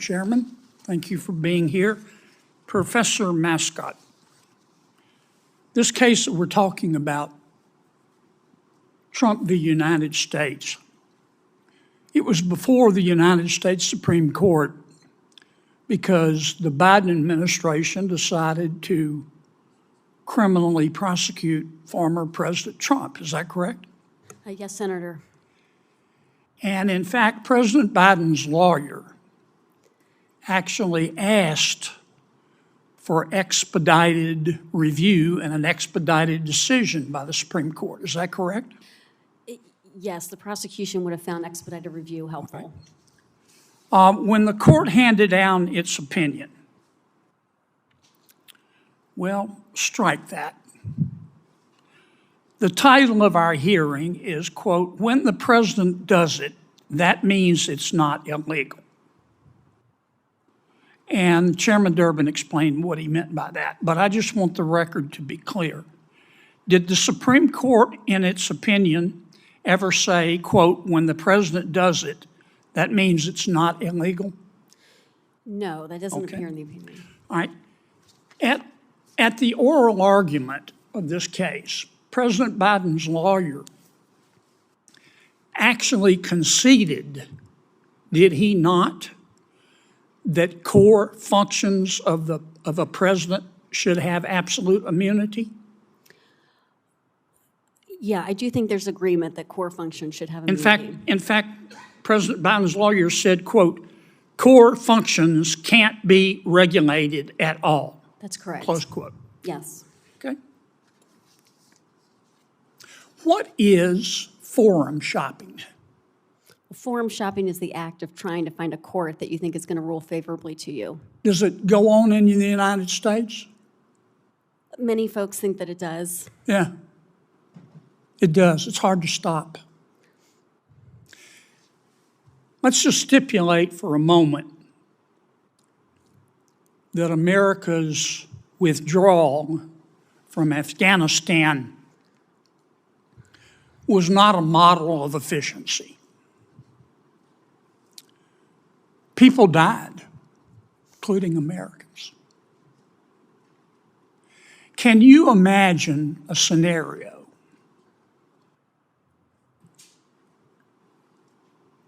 Chairman. Thank you for being here. Professor Mascott, this case that we're talking about, Trump v. United States, it was before the United States Supreme Court because the Biden administration decided to criminally prosecute former President Trump. Is that correct? Yes, Senator. And in fact, President Biden's lawyer actually asked for expedited review and an expedited decision by the Supreme Court. Is that correct? Yes, the prosecution would have found expedited review helpful. When the court handed down its opinion, well, strike that. The title of our hearing is, quote, "When the president does it, that means it's not illegal." And Chairman Durbin explained what he meant by that, but I just want the record to be clear. Did the Supreme Court, in its opinion, ever say, quote, "When the president does it, that means it's not illegal"? No, that doesn't appear in the opinion. All right. At the oral argument of this case, President Biden's lawyer actually conceded, did he not, that core functions of a president should have absolute immunity? Yeah, I do think there's agreement that core functions should have immunity. In fact, President Biden's lawyer said, quote, "Core functions can't be regulated at all." That's correct. Close quote. Yes. Okay. What is forum shopping? Forum shopping is the act of trying to find a court that you think is going to rule favorably to you. Does it go on in the United States? Many folks think that it does. Yeah, it does. It's hard to stop. Let's just stipulate for a moment that America's withdrawal from Afghanistan was not a model of efficiency. People died, including Americans. Can you imagine a scenario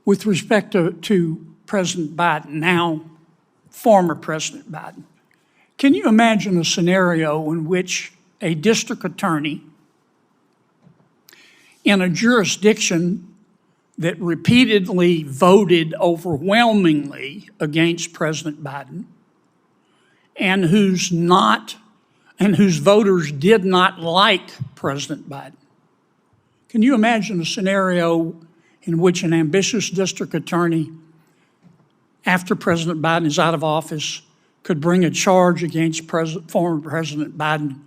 with respect to President Biden, now former President Biden? Can you imagine a scenario in which a district attorney in a jurisdiction that repeatedly voted overwhelmingly against President Biden and whose voters did not like President Biden? Can you imagine a scenario in which an ambitious district attorney, after President Biden is out of office, could bring a charge against former President Biden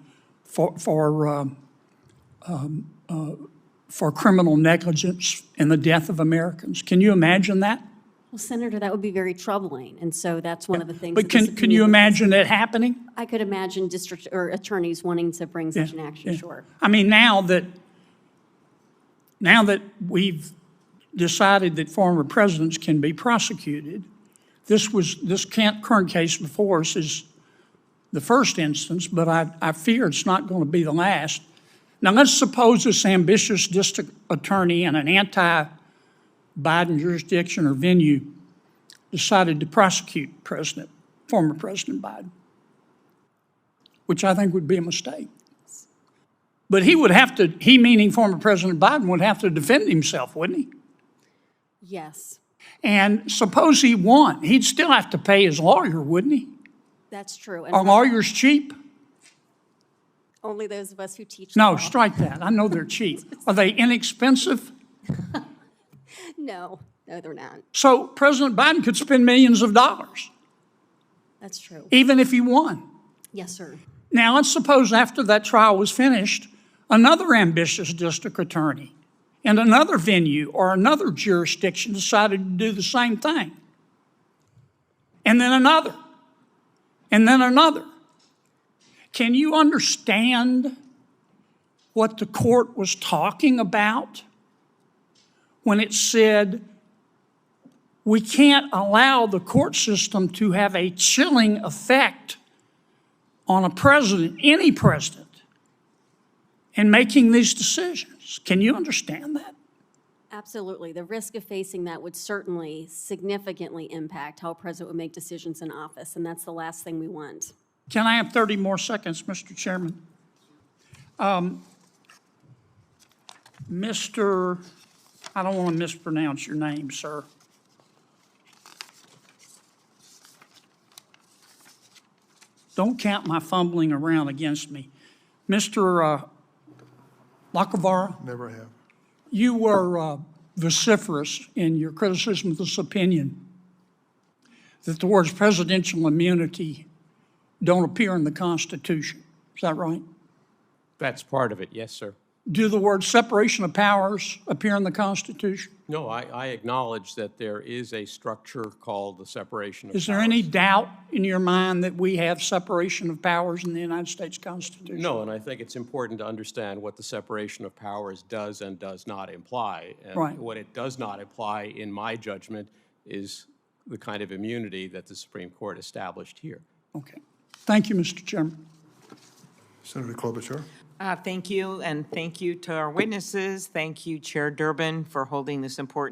for criminal negligence in the death of Americans? Can you imagine that? Well, Senator, that would be very troubling, and so that's one of the things. But can you imagine it happening? I could imagine district or attorneys wanting to bring such an action. Sure. I mean, now that we've decided that former presidents can be prosecuted, this current case before us is the first instance, but I fear it's not going to be the last. Now, let's suppose this ambitious district attorney in an anti-Biden jurisdiction or venue decided to prosecute former President Biden, which I think would be a mistake. But he meaning former President Biden, would have to defend himself, wouldn't he? Yes. And suppose he won, he'd still have to pay his lawyer, wouldn't he? That's true. Are lawyers cheap? Only those of us who teach. No, strike that. I know they're cheap. Are they inexpensive? No, they're not. So President Biden could spend millions of dollars. That's true. Even if he won. Yes, sir. Now, let's suppose after that trial was finished, another ambitious district attorney in another venue or another jurisdiction decided to do the same thing. And then another. And then another. Can you understand what the court was talking about when it said We can't allow the court system to have a chilling effect on a president, any president, in making these decisions. Can you understand that? Absolutely. The risk of facing that would certainly significantly impact how a president would make decisions in office, and that's the last thing we want. Can I have 30 more seconds, Mr. Chairman? I don't want to mispronounce your name, sir. Don't count my fumbling around against me. Mr. Lacavara, Never have. you were vociferous in your criticism of this opinion that the words presidential immunity don't appear in the Constitution. Is that right? That's part of it, yes, sir. Do the words separation of powers appear in the Constitution? No, I acknowledge that there is a structure called the separation of powers. Is there any doubt in your mind that we have separation of powers in the United States Constitution? No, and I think it's important to understand what the separation of powers does and does not imply. And Right. what it does not imply, in my judgment, is the kind of immunity that the Supreme Court established here. Okay. Thank you, Mr. Chairman. Senator Klobuchar. Thank you, and thank you to our witnesses. Thank you, Chair Durbin, for holding this important